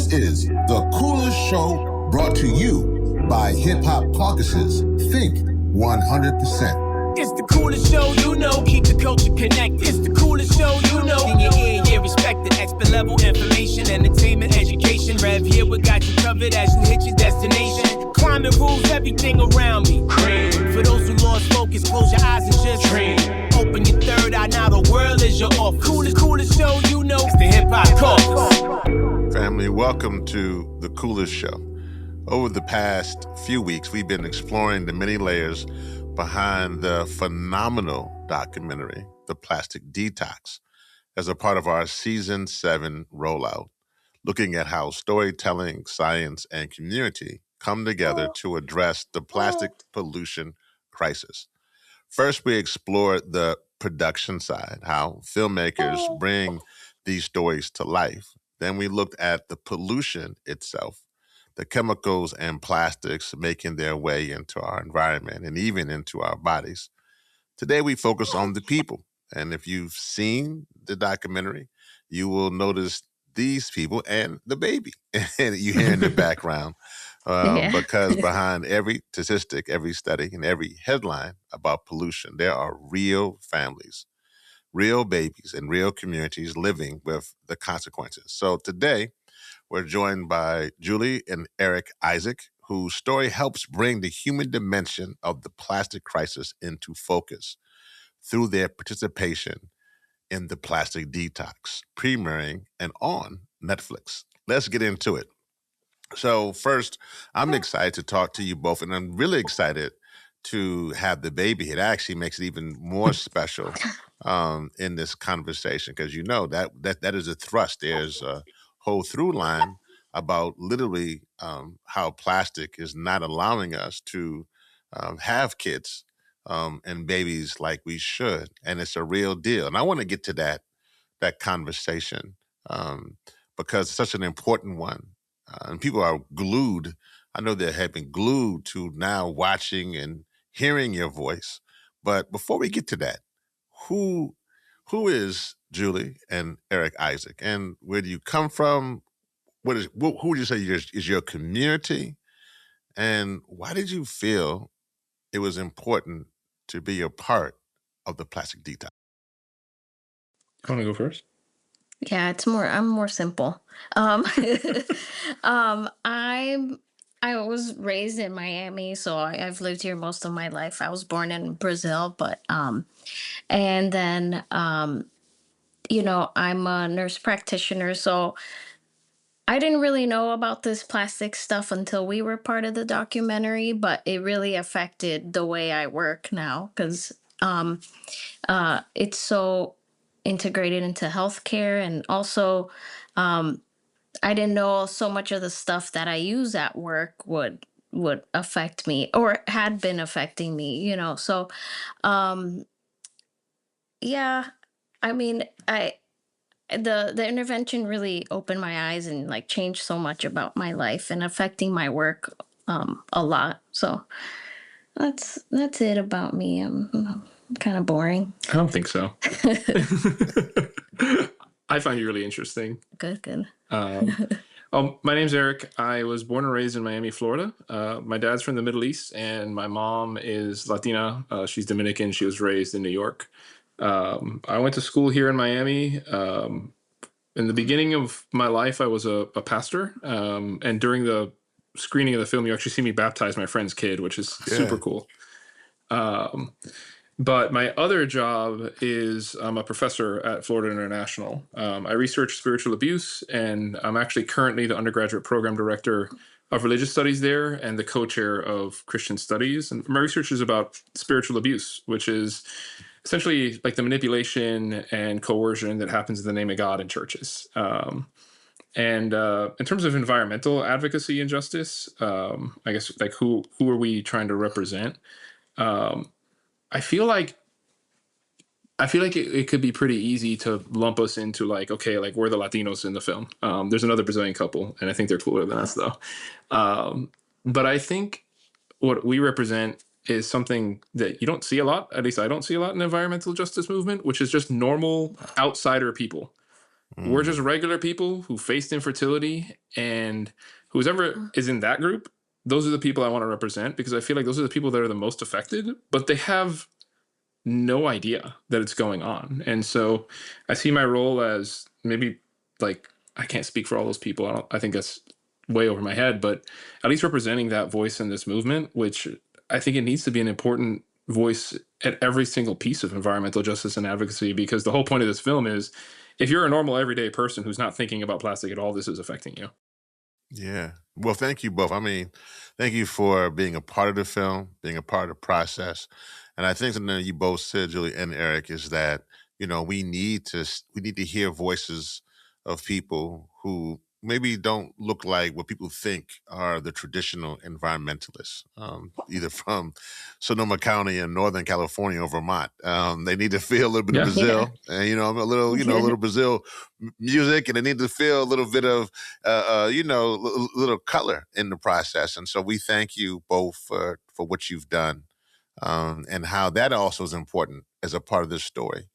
This is The Coolest Show, brought to you by Hip Hop Caucus's Think 100%. It's the coolest show you know, keep the culture connected. It's the coolest show you know, in your ear, yeah, respected. Expert level information, entertainment, education. Rev here, we got you covered as you hit your destination. Climate rules everything around me. For those who lost focus, close your eyes and just dream. Open your third eye, now the world is your off. Coolest show you know, it's the Hip Hop Caucus. Family, welcome to The Coolest Show. Over the past few weeks, we've been exploring the many layers behind the phenomenal documentary, The Plastic Detox, as a part of our Season 7 rollout, looking at how storytelling, science, and community come together to address the plastic pollution crisis. First, we explored the production side, how filmmakers bring these stories to life. Then we looked at the pollution itself, the chemicals and plastics making their way into our environment and even into our bodies. Today, we focus on the people. And if you've seen the documentary, you will notice these people and the baby and you hear in the background. Because behind every statistic, every study, and every headline about pollution, there are real families, real babies, and real communities living with the consequences. So today, we're joined by Julie and Eric Isaac, whose story helps bring the human dimension of the plastic crisis into focus through their participation in the Plastic Detox, premiering and on Netflix. Let's get into it. So first, I'm excited to talk to you both, and I'm really excited to have the baby. It actually makes it even more special in this conversation because you know that is a thrust. There's a whole through line about literally how plastic is not allowing us to have kids and babies like we should, and it's a real deal. And I want to get to that conversation because it's such an important one. And people are glued. I know they have been glued to now watching and hearing your voice. But before we get to that, who is Julie and Eric Isaac, and where do you come from? Who would you say is your community, and why did you feel it was important to be a part of the Plastic Detox? I want to go first. Yeah, I'm more simple. Um, I was raised in Miami, so I've lived here most of my life. I was born in Brazil, but and then I'm a nurse practitioner, so I didn't really know about this plastic stuff until we were part of the documentary, but it really affected the way I work now because it's so integrated into healthcare, and also I didn't know so much of the stuff that I use at work would affect me or had been affecting me. So yeah, I mean, the intervention really opened my eyes and like changed so much about my life and affecting my work a lot. So that's it about me. I'm kind of boring. I don't think so. I find you really interesting. Good. My name's Eric. I was born and raised in Miami, Florida. My dad's from the Middle East, and my mom is Latina. She's Dominican. She was raised in New York. I went to school here in Miami. In the beginning of my life, I was a pastor. And during the screening of the film, you actually see me baptize my friend's kid, which is super cool. But my other job is I'm a professor at Florida International. I research spiritual abuse, and I'm actually currently the undergraduate program director of religious studies there and the co-chair of Christian studies. And my research is about spiritual abuse, which is essentially like the manipulation and coercion that happens in the name of God in churches. And in terms of environmental advocacy and justice, I guess like who are we trying to represent? I feel like it could be pretty easy to lump us into like, okay, like we're the Latinos in the film. There's another Brazilian couple, and I think they're cooler than us though. But I think what we represent is something that you don't see a lot, at least I don't see a lot in the environmental justice movement, which is just normal outsider people. We're just Mm. regular people who faced infertility, and whoever is in that group, those are the people I want to represent, because I feel like those are the people that are the most affected, but they have no idea that it's going on. And so I see my role as maybe, like, I can't speak for all those people. I think that's way over my head, but at least representing that voice in this movement, which I think it needs to be an important voice at every single piece of environmental justice and advocacy, because the whole point of this film is, if you're a normal everyday person who's not thinking about plastic at all, this is affecting you. Yeah. Well, thank you both. I mean, thank you for being a part of the film, being a part of the process. And I think something that you both said, Julie and Eric, is that, we need to hear voices of people who maybe don't look like what people think are the traditional environmentalists, either from Sonoma County in Northern California or Vermont. They need to feel a little bit of Yeah. Brazil, and a little Brazil music, and they need to feel a little bit of little color in the process. And so we thank you both for what you've done, and how that also is important as a part of this story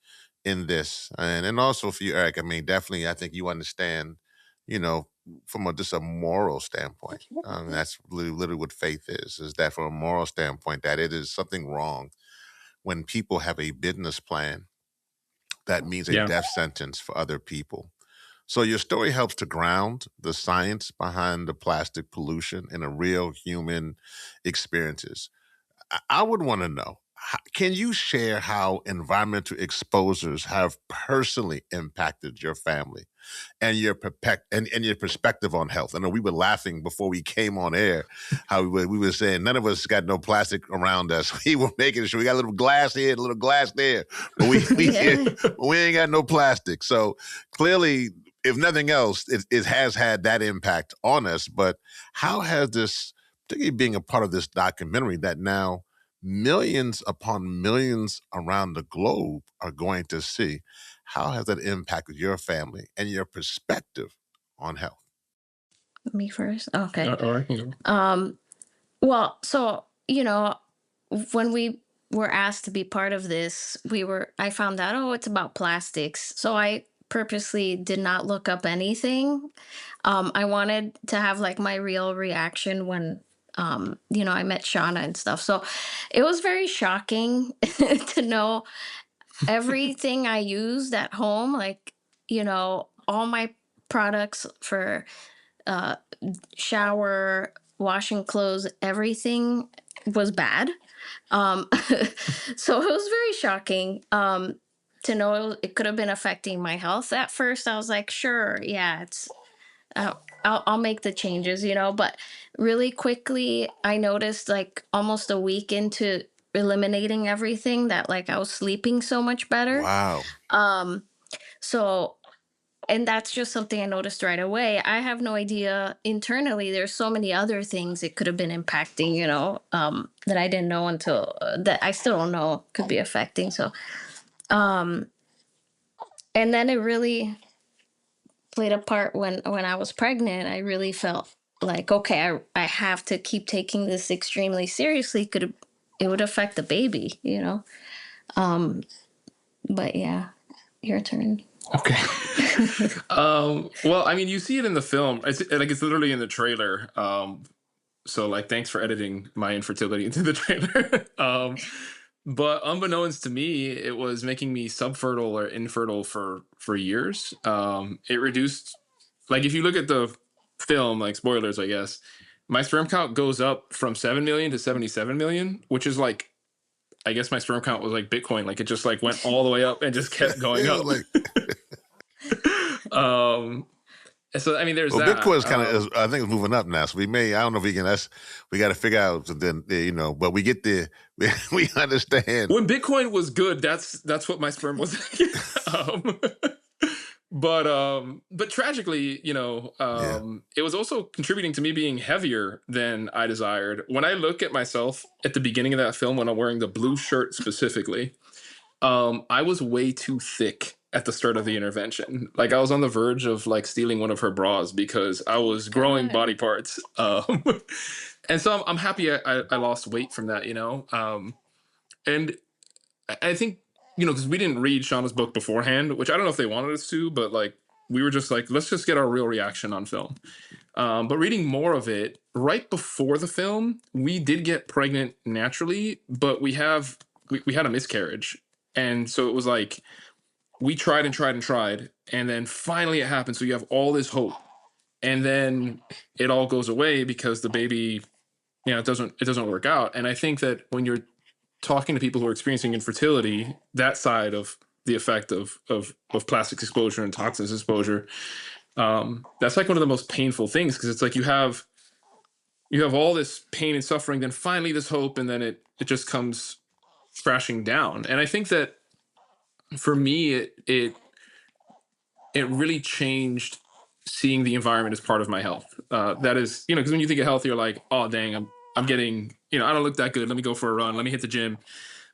in this. And also for you, Eric, I mean, definitely, I think you understand, from just a moral standpoint. That's literally what faith is that from a moral standpoint, that it is something wrong when people have a business plan that means a Yeah. death sentence for other people. So your story helps to ground the science behind the plastic pollution in a real human experiences. I would want to know, can you share how environmental exposures have personally impacted your family and your perspective on health? I know we were laughing before we came on air, how we were saying none of us got no plastic around us. We were making sure we got a little glass here, a little glass there, but we ain't got no plastic. So clearly, if nothing else, it has had that impact on us. But how has this, particularly being a part of this documentary that now millions upon millions around the globe are going to see, how has that impacted your family and your perspective on health? Me first. Okay. Or I can go. Well, so, when we were asked to be part of this, I found out, oh, it's about plastics. So I purposely did not look up anything. I wanted to have like my real reaction when, I met Shauna and stuff. So it was very shocking to know everything I used at home, like, all my products for uh, shower, washing clothes, everything was bad. Um, so it was very shocking to know it could have been affecting my health. At first, I was like, sure, yeah, I'll make the changes, but really quickly, I noticed like almost a week into eliminating everything that like I was sleeping so much better. Wow. Um, so and that's just something I noticed right away. I have no idea internally. There's so many other things it could have been impacting, that I didn't know until that I still don't know could be affecting. So, um, and then it really played a part when I was pregnant. I really felt like, okay, I have to keep taking this extremely seriously. It would affect the baby. Um, but yeah, your turn. Okay. Well, I mean, you see it in the film. It's literally in the trailer. So like, thanks for editing my infertility into the trailer. But unbeknownst to me, it was making me subfertile or infertile for years. It reduced, like, if you look at the film, like, spoilers, I guess, my sperm count goes up from 7 million to 77 million, which is like, I guess my sperm count was like Bitcoin. Like, it just like went all the way up and just kept going It was up. like, um so I mean, there's well, that. Bitcoin's I think it's moving up now. So I don't know if we can, we got to figure out, then, but we get the, we understand. When Bitcoin was good, that's what my sperm was. um, but tragically, it was also contributing to me being heavier than I desired. When I look at myself at the beginning of that film, when I'm wearing the blue shirt specifically, I was way too thick at the start of the intervention. Like, I was on the verge of like stealing one of her bras because I was growing body parts. And so I'm happy I lost weight from that, and I think, because we didn't read Shauna's book beforehand, which I don't know if they wanted us to, but like, we were just like, let's just get our real reaction on film. But reading more of it, right before the film, we did get pregnant naturally, but we had a miscarriage. And so it was like, we tried and tried and tried, and then finally it happened. So you have all this hope, and then it all goes away because the baby, it doesn't work out. And I think that when you're talking to people who are experiencing infertility, that side of the effect of plastics exposure and toxins exposure, that's like one of the most painful things, because it's like you have all this pain and suffering, then finally this hope, and then it just comes crashing down. And I think that for me, it really changed seeing the environment as part of my health. That is, because when you think of health, you're like, oh dang, I'm getting, I don't look that good. Let me go for a run. Let me hit the gym.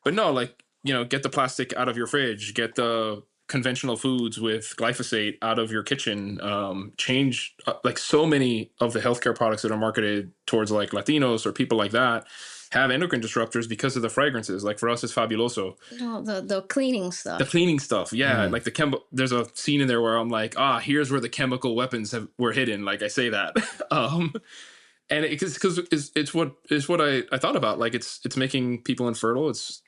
But no, like, get the plastic out of your fridge, get the conventional foods with glyphosate out of your kitchen, change like so many of the healthcare products that are marketed towards like Latinos or people like that have endocrine disruptors because of the fragrances. Like for us, it's Fabuloso. No, the cleaning stuff. The cleaning stuff, yeah. Like there's a scene in there where I'm like, here's where the chemical weapons were hidden. Like I say that, and because it's what I thought about. Like it's making people infertile. It's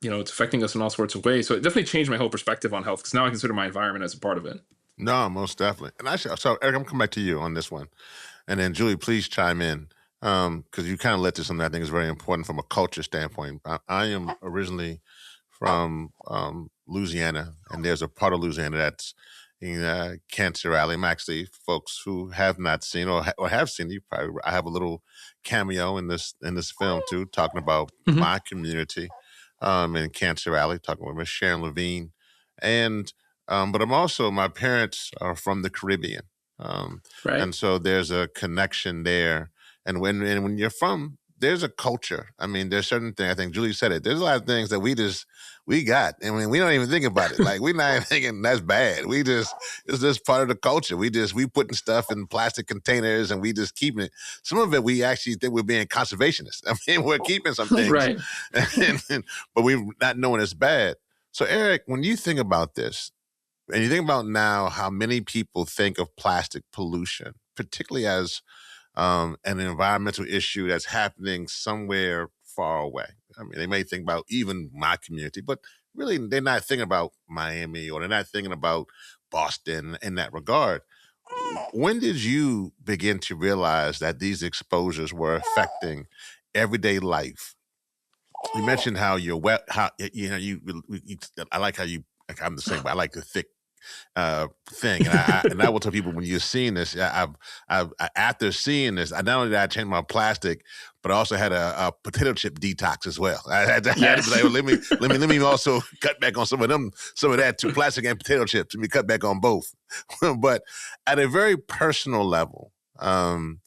it's affecting us in all sorts of ways. So it definitely changed my whole perspective on health, because now I consider my environment as a part of it. No, most definitely. And actually, so Eric, I'm coming back to you on this one, and then Julie, please chime in, because you kind of let this something I think is very important from a culture standpoint. I am originally from Louisiana, and there's a part of Louisiana that's in Cancer Alley. I'm actually, folks who have not seen or have seen, I have a little cameo in this film too, talking about my community in Cancer Alley, talking with Miss Sharon Levine, and but I'm also, my parents are from the Caribbean, Right. and so there's a connection there. And when you're from, there's a culture. I mean, there's certain things. I think Julie said it. There's a lot of things that we got. I mean, we don't even think about it. Like, we're not even thinking that's bad. It's just part of the culture. We putting stuff in plastic containers, and we just keeping it. Some of it we actually think we're being conservationists. I mean, we're keeping some things, Right. but we're not knowing it's bad. So Eric, when you think about this, and you think about now how many people think of plastic pollution, particularly as an environmental issue that's happening somewhere far away. I mean, they may think about even my community, but really they're not thinking about Miami, or they're not thinking about Boston in that regard. When did you begin to realize that these exposures were affecting everyday life? You mentioned how you're wet, how, I like how you, like, I'm the same, but I like the thick thing, and I will tell people, when you're seeing this, I've after seeing this, not only did I change my plastic, but I also had a potato chip detox as well. I had to be like, well, let me also cut back on some of that too, plastic and potato chips. Let me cut back on both. But at a very personal level, when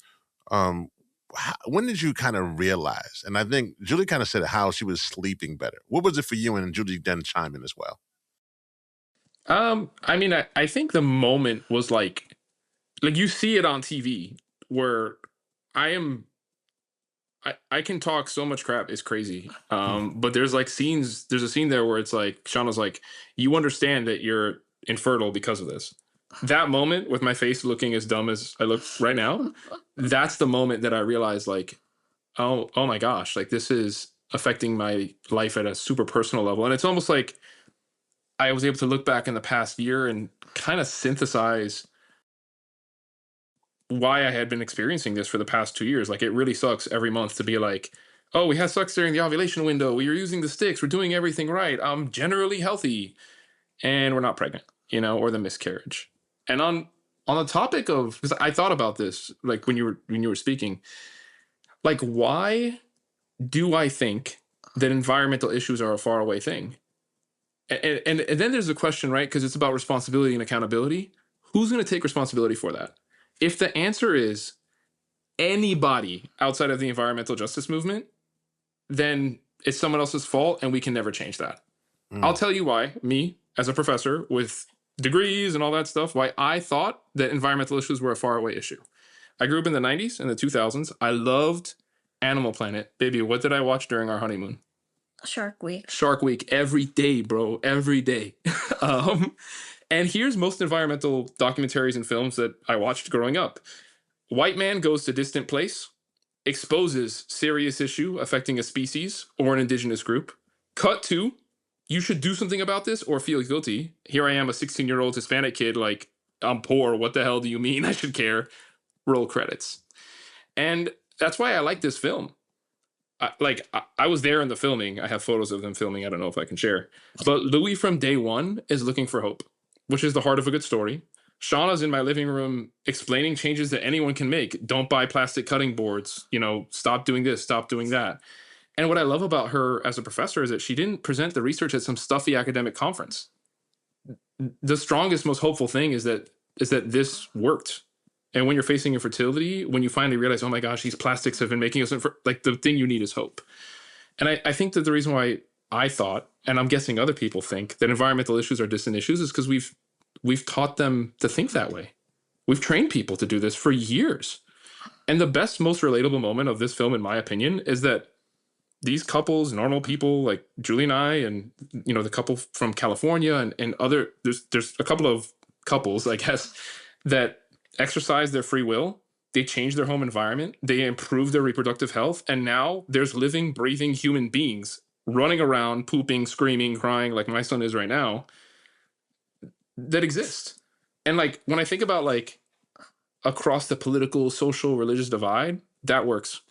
did you kind of realize? And I think Julie kind of said how she was sleeping better. What was it for you? And Julie then chime in as well. I mean, I think the moment was like you see it on TV, where I can talk so much crap, it's crazy. But there's a scene there where it's like, Shauna's like, you understand that you're infertile because of this. That moment, with my face looking as dumb as I look right now, that's the moment that I realized, like, oh my gosh, like, this is affecting my life at a super personal level. And it's almost like I was able to look back in the past year and kind of synthesize why I had been experiencing this for the past 2 years. Like, it really sucks every month to be like, oh, we had sex during the ovulation window, we were using the sticks, we're doing everything right, I'm generally healthy, and we're not pregnant, or the miscarriage. And on the topic of, because I thought about this, like, when you were speaking, like, why do I think that environmental issues are a faraway thing? And then there's a question, right? Because it's about responsibility and accountability. Who's going to take responsibility for that? If the answer is anybody outside of the environmental justice movement, then it's someone else's fault, and we can never change that. I'll tell you why, me, as a professor with degrees and all that stuff, why I thought that environmental issues were a faraway issue. I grew up in the 90s and the 2000s. I loved Animal Planet. Baby, what did I watch during our honeymoon? Shark Week. Shark Week every day, bro. Every day. And here's most environmental documentaries and films that I watched growing up. White man goes to distant place, exposes serious issue affecting a species or an indigenous group. Cut to, you should do something about this or feel guilty. Here I am, a 16-year-old Hispanic kid, like, I'm poor. What the hell do you mean I should care? Roll credits. And that's why I like this film. I was there in the filming. I have photos of them filming. I don't know if I can share. But Louis from day one is looking for hope, which is the heart of a good story. Shauna's in my living room explaining changes that anyone can make. Don't buy plastic cutting boards. Stop doing this, stop doing that. And what I love about her as a professor is that she didn't present the research at some stuffy academic conference. The strongest, most hopeful thing is that this worked. And when you're facing infertility, when you finally realize, oh my gosh, these plastics have been making us like, the thing you need is hope. And I think that the reason why I thought, and I'm guessing other people think, that environmental issues are distant issues is because we've taught them to think that way. We've trained people to do this for years. And the best, most relatable moment of this film, in my opinion, is that these couples, normal people like Julie and I, and the couple from California and other, there's a couple of couples, I guess, that exercise their free will. They change their home environment. They improve their reproductive health. And now there's living, breathing human beings running around, pooping, screaming, crying, like my son is right now, that exist. And like, when I think about like across the political, social, religious divide, that works.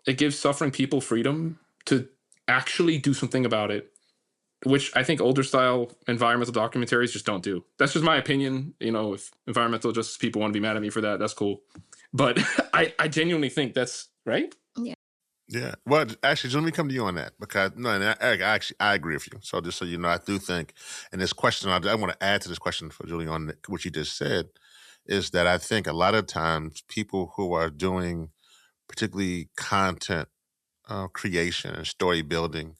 It gives suffering people freedom to actually do something about it, which I think older style environmental documentaries just don't do. That's just my opinion. If environmental justice people want to be mad at me for that, that's cool. But I genuinely think that's right. Yeah. Well, actually, let me come to you on that, because I agree with you. So just so you know, I do think, and this question, I want to add to this question for Julie on what you just said, is that I think a lot of times people who are doing particularly content creation and story building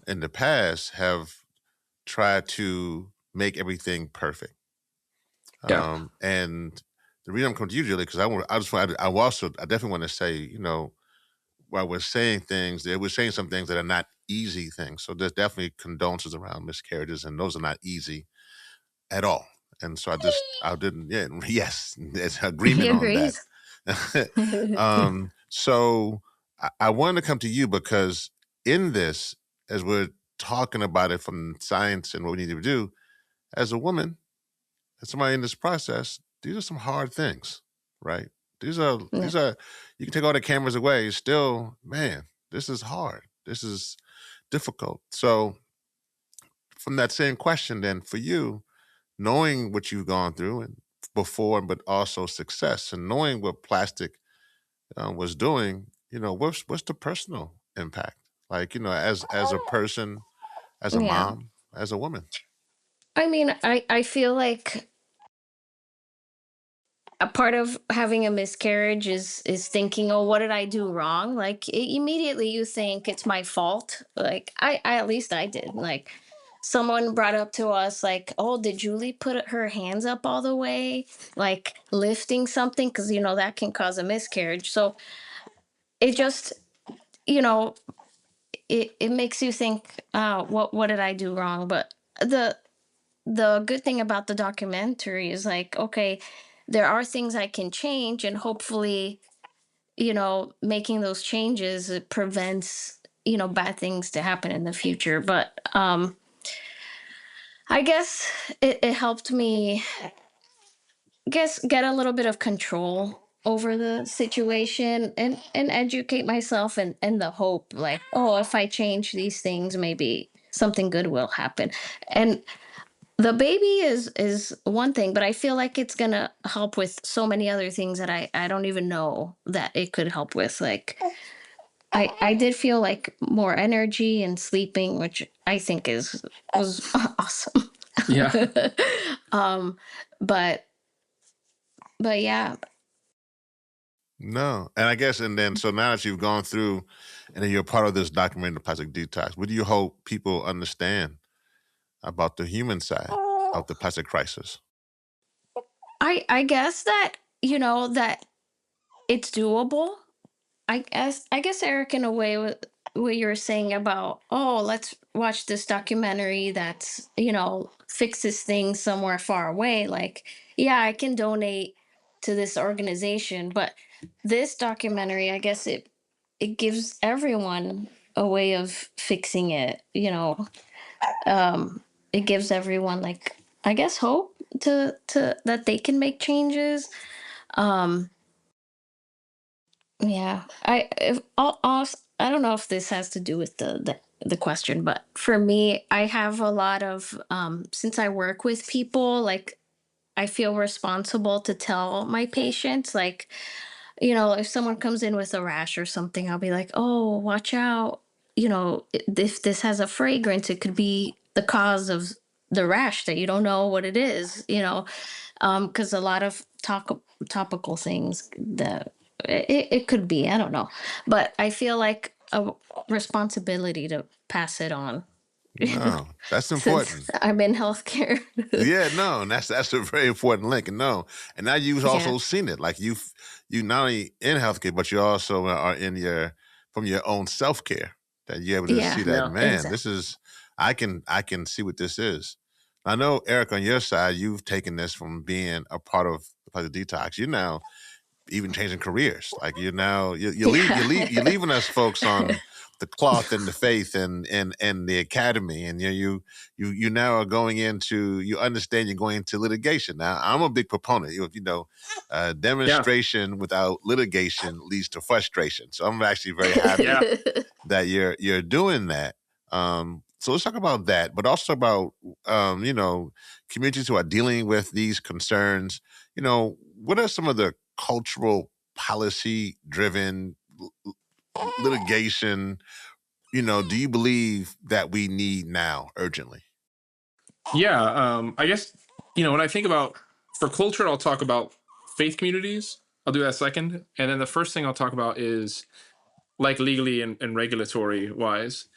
in the past have tried to make everything perfect. Yeah. And the reason I'm coming to you, Julie, because I definitely want to say, while we're saying things, we're saying some things that are not easy things. So there's definitely condolences around miscarriages, and those are not easy at all. And so yes, there's agreement on that. So I wanted to come to you because in this, as we're talking about it from science and what we need to do, as a woman, as somebody in this process, these are some hard things, right? These are you can take all the cameras away, still, man, this is hard. This is difficult. So from that same question then, for you, knowing what you've gone through and before, but also success, and knowing what plastic was doing, what's the personal impact? Like, as a person, as a mom, as a woman. I mean, I feel like a part of having a miscarriage is thinking, oh, what did I do wrong? Like immediately you think it's my fault. Like I at least I did. Like someone brought up to us like, oh, did Julie put her hands up all the way, like lifting something, because that can cause a miscarriage. So it just you know it makes you think, what did I do wrong? But the good thing about the documentary is like, okay, there are things I can change, and hopefully, making those changes, it prevents, bad things to happen in the future. But I guess it helped me get a little bit of control over the situation, and educate myself, and the hope, like, oh, if I change these things, maybe something good will happen. And the baby is one thing, but I feel like it's gonna help with so many other things that I don't even know that it could help with. Like I did feel like more energy and sleeping, which I think was awesome. Yeah. But yeah. No. And I guess, so now that you've gone through and then you're part of this documentary, The Plastic Detox, what do you hope people understand about the human side of the plastic crisis? I guess that, that it's doable. I guess Eric, in a way, what you were saying about, oh, let's watch this documentary that's, fixes things somewhere far away. Like, yeah, I can donate to this organization, but this documentary, I guess it gives everyone a way of fixing it. It gives everyone, like, I guess, hope to that they can make changes. Um, Yeah, I don't know if this has to do with the question, but for me, I have a lot of since I work with people, like I feel responsible to tell my patients, like, if someone comes in with a rash or something, I'll be like, "Oh, watch out. If this has a fragrance, it could be the cause of the rash that you don't know what it is, because a lot of topical things that it could be, I don't know, but I feel like a responsibility to pass it on No, that's since important. I'm in healthcare. Yeah, no, and that's a very important link. And no, and now you've Yeah, also seen it. Like you not only in healthcare, but you also are in from your own self care that you're able to yeah, see that, Yeah. man, exactly. this is I can see what this is. I know, Eric, on your side, you've taken this from being a part of the Plastic Detox. You're now even changing careers. Like you're now you're Yeah. leaving us folks on the cloth and the faith and the academy, and you now are going into, you understand you're going into litigation. Now I'm a big proponent. Yeah. Demonstration without litigation leads to frustration. So I'm actually very happy Yeah. that you're doing that. So let's talk about that, but also about communities who are dealing with these concerns. What are some of the cultural policy driven litigation, do you believe that we need now urgently? Yeah. I guess, when I think about for culture, I'll talk about faith communities. I'll do that second. And then the first thing I'll talk about is like legally and regulatory wise.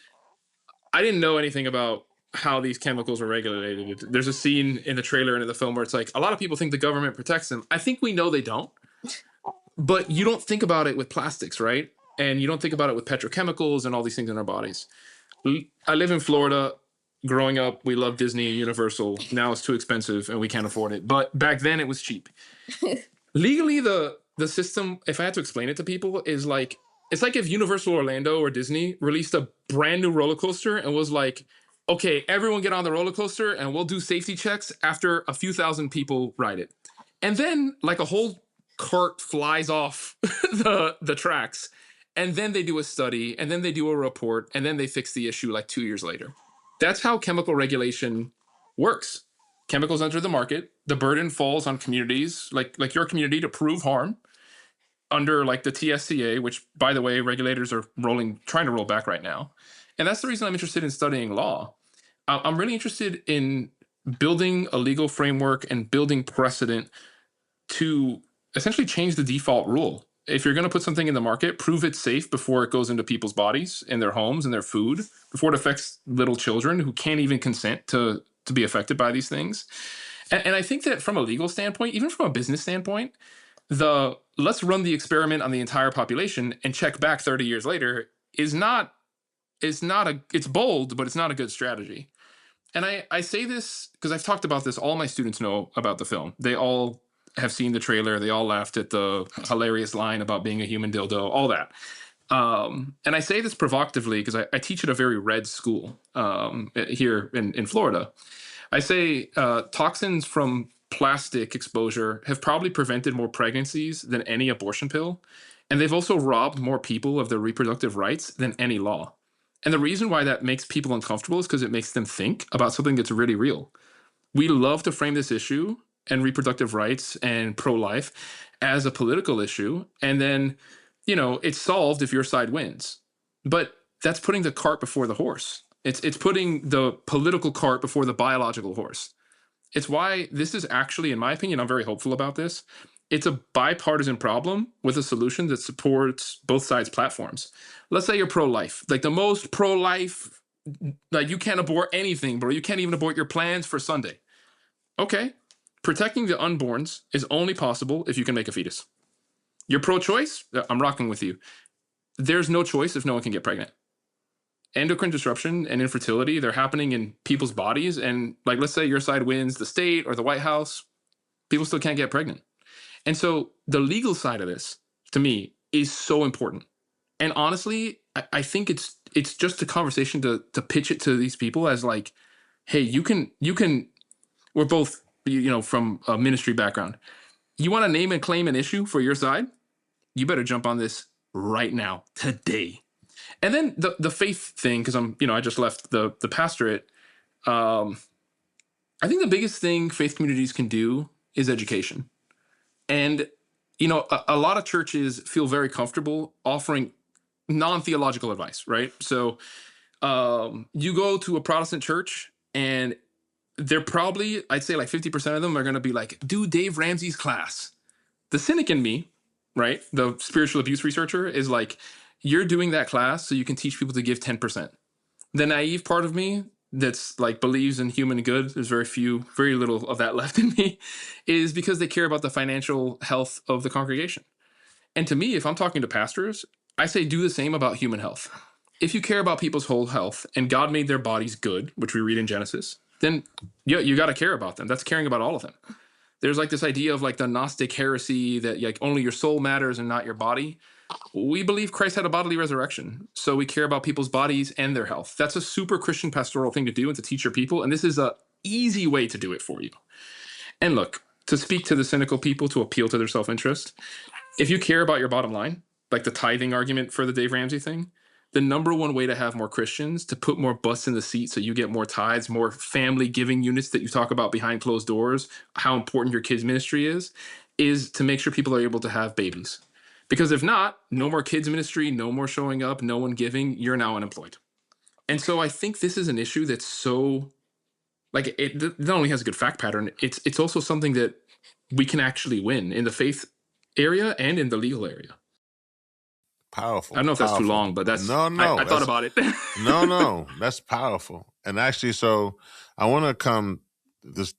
I didn't know anything about how these chemicals were regulated. There's a scene in the trailer and in the film where it's like a lot of people think the government protects them. I think we know they don't, but you don't think about it with plastics, right? And you don't think about it with petrochemicals and all these things in our bodies. I live in Florida. Growing up, we loved Disney and Universal. Now it's too expensive and we can't afford it. But back then it was cheap. Legally, the system, if I had to explain it to people, is like it's like if Universal Orlando or Disney released a brand new roller coaster and was like, okay, everyone get on the roller coaster and we'll do safety checks after a few thousand people ride it. And then like a whole cart flies off the tracks. And then they do a study and then they do a report and then they fix the issue like 2 years later. That's how chemical regulation works. Chemicals enter the market. The burden falls on communities like your community to prove harm under like the TSCA, which by the way, regulators are trying to roll back right now. And that's the reason I'm interested in studying law. I'm really interested in building a legal framework and building precedent to essentially change the default rule. If you're going to put something in the market, prove it's safe before it goes into people's bodies, in their homes, in their food, before it affects little children who can't even consent to be affected by these things. And I think that from a legal standpoint, even from a business standpoint, the let's run the experiment on the entire population and check back 30 years later it's bold, but it's not a good strategy. And I say this because I've talked about this. All my students know about the film. They all have seen the trailer. They all laughed at the hilarious line about being a human dildo, all that. And I say this provocatively because I teach at a very red school here in Florida. I say toxins from plastic exposure have probably prevented more pregnancies than any abortion pill. And they've also robbed more people of their reproductive rights than any law. And the reason why that makes people uncomfortable is because it makes them think about something that's really real. We love to frame this issue and reproductive rights and pro-life as a political issue. And then, it's solved if your side wins. But that's putting the cart before the horse. It's putting the political cart before the biological horse. It's why this is actually, in my opinion, I'm very hopeful about this. It's a bipartisan problem with a solution that supports both sides' platforms. Let's say you're pro-life, like the most pro-life, like you can't abort anything, bro. You can't even abort your plans for Sunday. Okay. Protecting the unborns is only possible if you can make a fetus. You're pro-choice? I'm rocking with you. There's no choice if no one can get pregnant. endocrine disruption and infertility, they're happening in people's bodies. And like, let's say your side wins the state or the White House, people still can't get pregnant. And so the legal side of this, to me, is so important. And honestly, I think it's just a conversation to pitch it to these people as like, hey, you can, we're both, from a ministry background. You want to name and claim an issue for your side? You better jump on this right now, today. And then the faith thing, because I just left the pastorate. I think the biggest thing faith communities can do is education. And, a lot of churches feel very comfortable offering non-theological advice, right? So you go to a Protestant church and they're probably, I'd say like 50% of them are going to be like, do Dave Ramsey's class. The cynic in me, right? The spiritual abuse researcher is like, you're doing that class so you can teach people to give 10%. The naive part of me that's like believes in human good, there's very little of that left in me, is because they care about the financial health of the congregation. And to me, if I'm talking to pastors, I say do the same about human health. If you care about people's whole health and God made their bodies good, which we read in Genesis, then you got to care about them. That's caring about all of them. There's like this idea of like the Gnostic heresy that like only your soul matters and not your body. We believe Christ had a bodily resurrection, so we care about people's bodies and their health. That's a super Christian pastoral thing to do and to teach your people, and this is a easy way to do it for you. And look, to speak to the cynical people, to appeal to their self-interest, if you care about your bottom line, like the tithing argument for the Dave Ramsey thing, the number one way to have more Christians, to put more butts in the seat so you get more tithes, more family giving units that you talk about behind closed doors, how important your kids' ministry is to make sure people are able to have babies. Because if not, no more kids ministry, no more showing up, no one giving, you're now unemployed. And so I think this is an issue that's so, like, it not only has a good fact pattern, it's also something that we can actually win in the faith area and in the legal area. Powerful. I don't know if that's too long, but that's no. I thought about it. no, that's powerful. And actually, so I want to come this.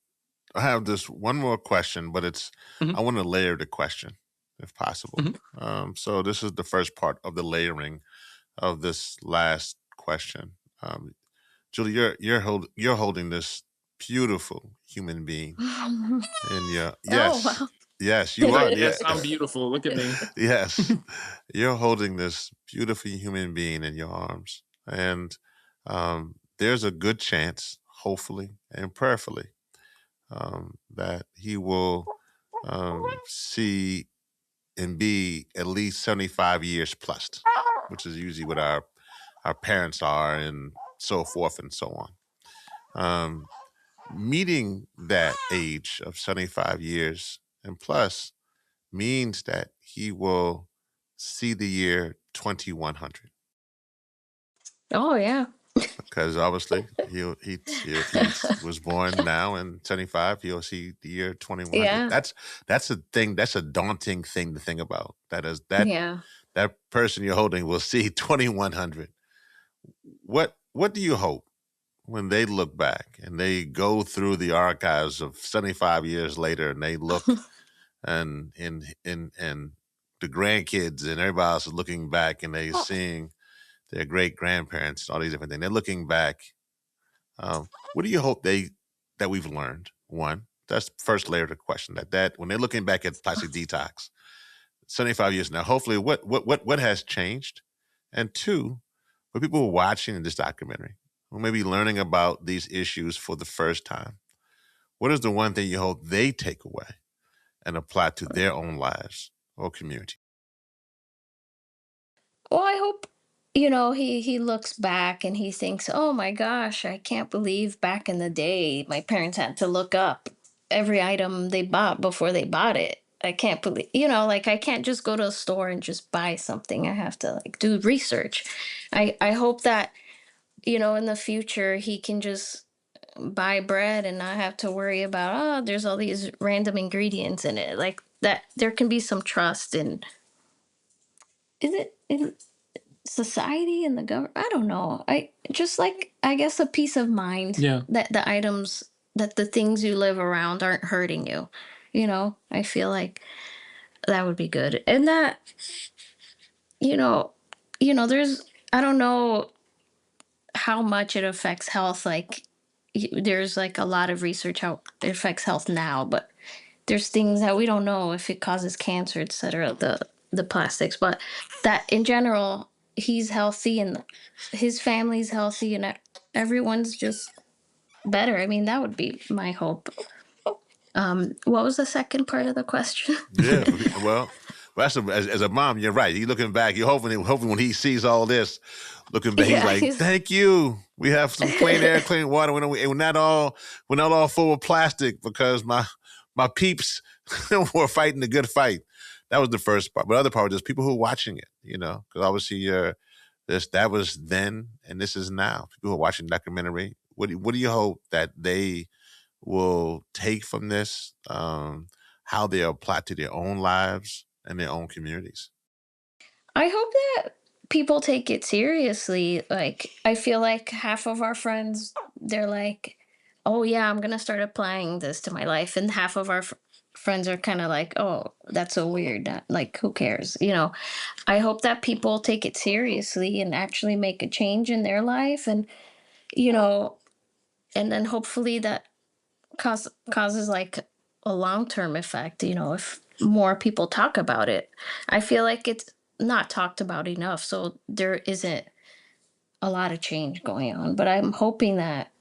I have this one more question, but it's I want to layer the question if possible. So this is the first part of the layering of this last question. Julie, you're holding this beautiful human being in your yes. Oh, wow. Yes, you are. Yes, I'm beautiful. Look at me. Yes, you're holding this beautiful human being in your arms. And there's a good chance, hopefully and prayerfully, that he will see and be at least 75 years plus, which is usually what our parents are and so forth and so on. Meeting that age of 75 years and plus means that he will see the year 2100. Oh, yeah. Because obviously if he was born now in 75, he'll see the year 2100. Yeah. That's a thing. That's a daunting thing to think about. That person you're holding will see 2100. What do you hope when they look back and they go through the archives of 75 years later and they look and the grandkids and everybody else is looking back and they're seeing their great grandparents and all these different things. They're looking back. What do you hope that we've learned? One, that's the first layer of the question. That when they're looking back at Plastic Detox, 75 years now, hopefully what has changed? And two, for people watching this documentary who may be learning about these issues for the first time, what is the one thing you hope they take away and apply to their own lives or community? Well, I hope, he looks back and he thinks, oh my gosh, I can't believe back in the day my parents had to look up every item they bought before they bought it. I can't believe, like I can't just go to a store and just buy something. I have to like do research. I hope that, in the future he can just buy bread and not have to worry about, oh, there's all these random ingredients in it. Like that there can be some trust in society and the government. I don't know. I just like, I guess, a peace of mind. Yeah. That the things you live around aren't hurting you. I feel like that would be good. And that, there's, I don't know, how much it affects health. Like there's like a lot of research how it affects health now, but there's things that we don't know if it causes cancer, etc. The plastics, but that in general, he's healthy and his family's healthy and everyone's just better. I mean, that would be my hope. What was the second part of the question? Yeah, well, as a mom, you're right. You're looking back. You're hoping when he sees all this, looking back, he's Yeah, like, "Thank you. We have some clean air, clean water. We're not all full of plastic because my peeps were fighting a good fight." That was the first part. But the other part was just people who are watching it. Because obviously that was then and this is now. People who are watching the documentary. What do you hope that they will take from this, how they apply to their own lives and their own communities? I hope that people take it seriously. Like, I feel like half of our friends, they're like, oh, yeah, I'm going to start applying this to my life. And half of our friends are kind of like, oh, that's so weird. Like, who cares? I hope that people take it seriously and actually make a change in their life. You know, and then hopefully that causes like a long-term effect, if more people talk about it. I feel like it's not talked about enough, so there isn't a lot of change going on, but I'm hoping that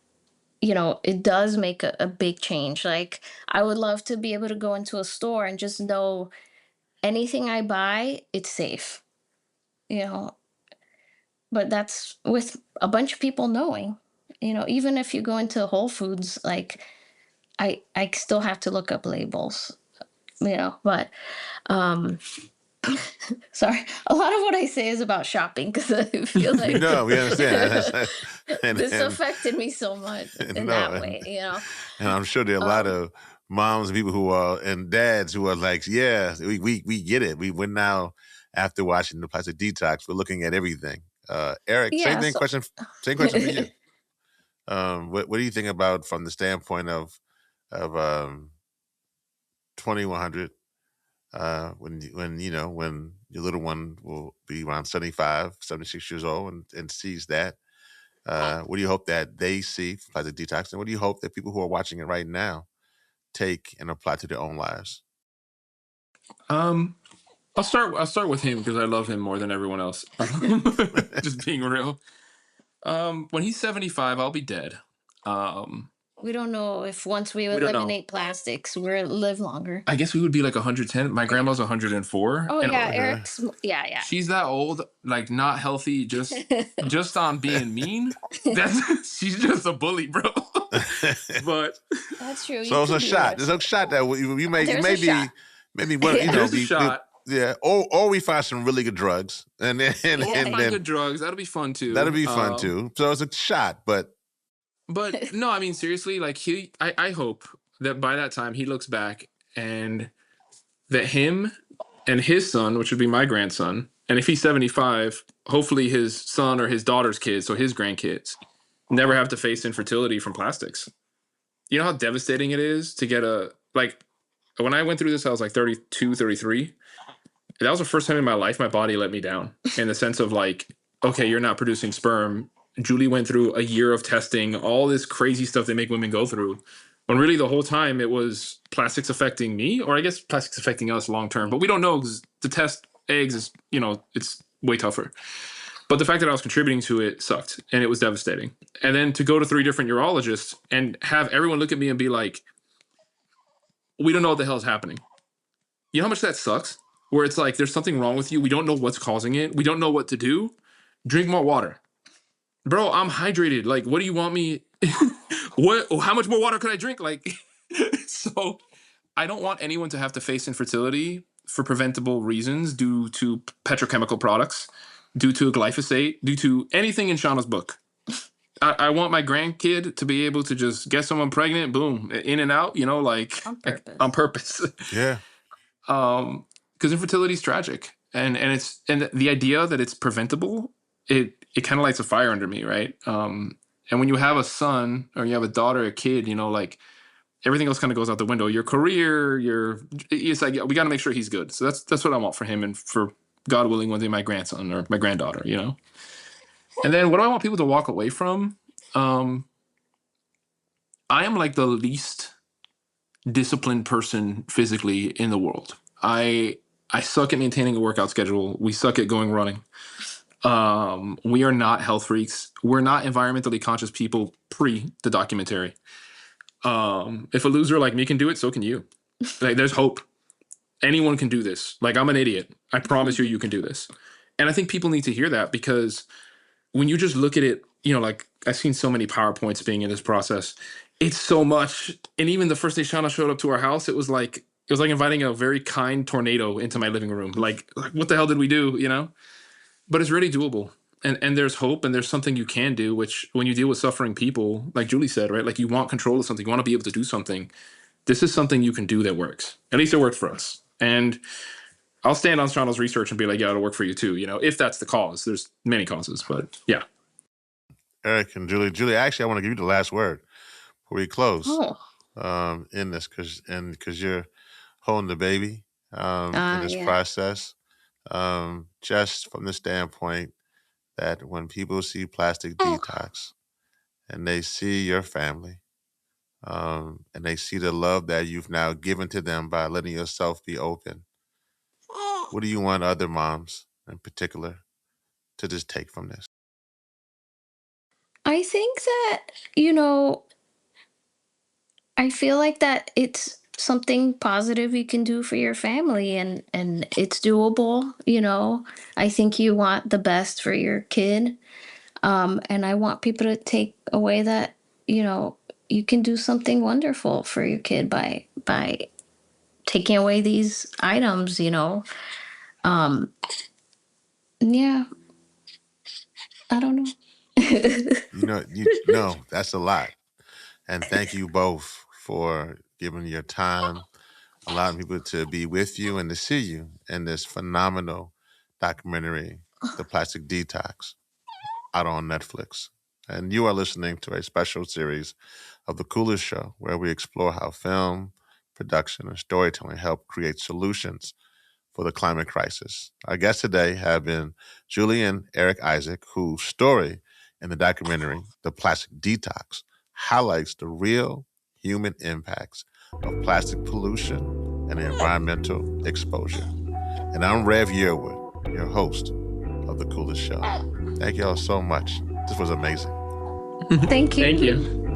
it does make a big change. Like, I would love to be able to go into a store and just know anything I buy, it's safe, you know but that's with a bunch of people knowing. Even if you go into Whole Foods, like, I still have to look up labels, but um sorry, a lot of what I say is about shopping because I feel like No, we understand. this affected me so much in No, that way, and I'm sure there are a lot of moms and people who are and dads who are like, yeah, we get it. We're now, after watching the Plastic Detox, we're looking at everything. Eric, Yeah, so same question for you. What do you think about from the standpoint of 2100? When your little one will be around 75, 76 years old and sees that, what do you hope that they see from Plastic Detox, and what do you hope that people who are watching it right now take and apply to their own lives? I'll start with him because I love him more than everyone else. Just being real. When he's 75, I'll be dead. we don't know if once we We don't know. eliminate plastics, we'll live longer. I guess we would be like 110. My grandma's 104. Oh and yeah, yeah. she's that old, like not healthy, just on being mean. She's just a bully, bro. But That's true. So it's a shot. There's a shot that you may There's a maybe shot. maybe one there's a shot. yeah, or we find some really good drugs and then Yeah. and Find then good drugs. That'll be fun too. that'll be fun too. So it's a shot, but No, I mean seriously, like I hope that by that time he looks back and that him and his son, which would be my grandson, and if he's 75, hopefully his son or his daughter's kids, so his grandkids, never have to face infertility from plastics. You know how devastating it is to get when I went through this, I was like 32, 33. That was the first time in my life my body let me down in the sense of like, okay, you're not producing sperm. Julie went through a year of testing, all this crazy stuff they make women go through. When really the whole time it was plastics affecting me, or I guess plastics affecting us long term. But we don't know because to test eggs is, it's way tougher. But the fact that I was contributing to it sucked and it was devastating. And then to go to 3 different urologists and have everyone look at me and be like, we don't know what the hell is happening. You know how much that sucks? Where it's like, there's something wrong with you. We don't know what's causing it. We don't know what to do. Drink more water. Bro, I'm hydrated. Like, what do you want me? How much more water could I drink? Like, so I don't want anyone to have to face infertility for preventable reasons due to petrochemical products, due to glyphosate, due to anything in Shauna's book. I want my grandkid to be able to just get someone pregnant, boom, in and out, like on purpose. yeah. Because infertility is tragic, and the idea that it's preventable, it kind of lights a fire under me, right? And when you have a son or you have a daughter, a kid, like everything else kind of goes out the window. Your career, it's like we got to make sure he's good. So that's what I want for him, and for God willing, one day my grandson or my granddaughter, And then what do I want people to walk away from? I am like the least disciplined person physically in the world. I suck at maintaining a workout schedule. We suck at going running. We are not health freaks. We're not environmentally conscious people pre the documentary. If a loser like me can do it, so can you. Like, there's hope. Anyone can do this. Like, I'm an idiot. I promise you can do this. And I think people need to hear that, because when you just look at it, like, I've seen so many PowerPoints being in this process. It's so much. And even the first day Shauna showed up to our house, it was like inviting a very kind tornado into my living room. Like what the hell did we do? But it's really doable. And there's hope, and there's something you can do, which when you deal with suffering people, like Julie said, right? Like, you want control of something, you want to be able to do something. This is something you can do that works. At least it worked for us. And I'll stand on Shauna's research and be like, yeah, it'll work for you too, if that's the cause. There's many causes, but yeah. Eric and Julie. Julie, actually, I want to give you the last word before we close in this, because you're holding the baby in this process. Just from the standpoint that when people see Plastic Detox and they see your family, and they see the love that you've now given to them by letting yourself be open, what do you want other moms in particular to just take from this? I think that, I feel like that it's something positive you can do for your family, and it's doable. I think you want the best for your kid. And I want people to take away that, you can do something wonderful for your kid by taking away these items. Yeah, I don't know. That's a lot. And thank you both for giving your time, allowing people to be with you and to see you in this phenomenal documentary, The Plastic Detox, out on Netflix. And you are listening to a special series of The Coolest Show, where we explore how film, production, and storytelling help create solutions for the climate crisis. Our guests today have been Julie and Eric Isaac, whose story in the documentary, The Plastic Detox, highlights the real human impacts of plastic pollution and environmental exposure. And I'm Rev Yearwood, your host of The Coolest Show. Thank you all so much. This was amazing. Thank you. Thank you.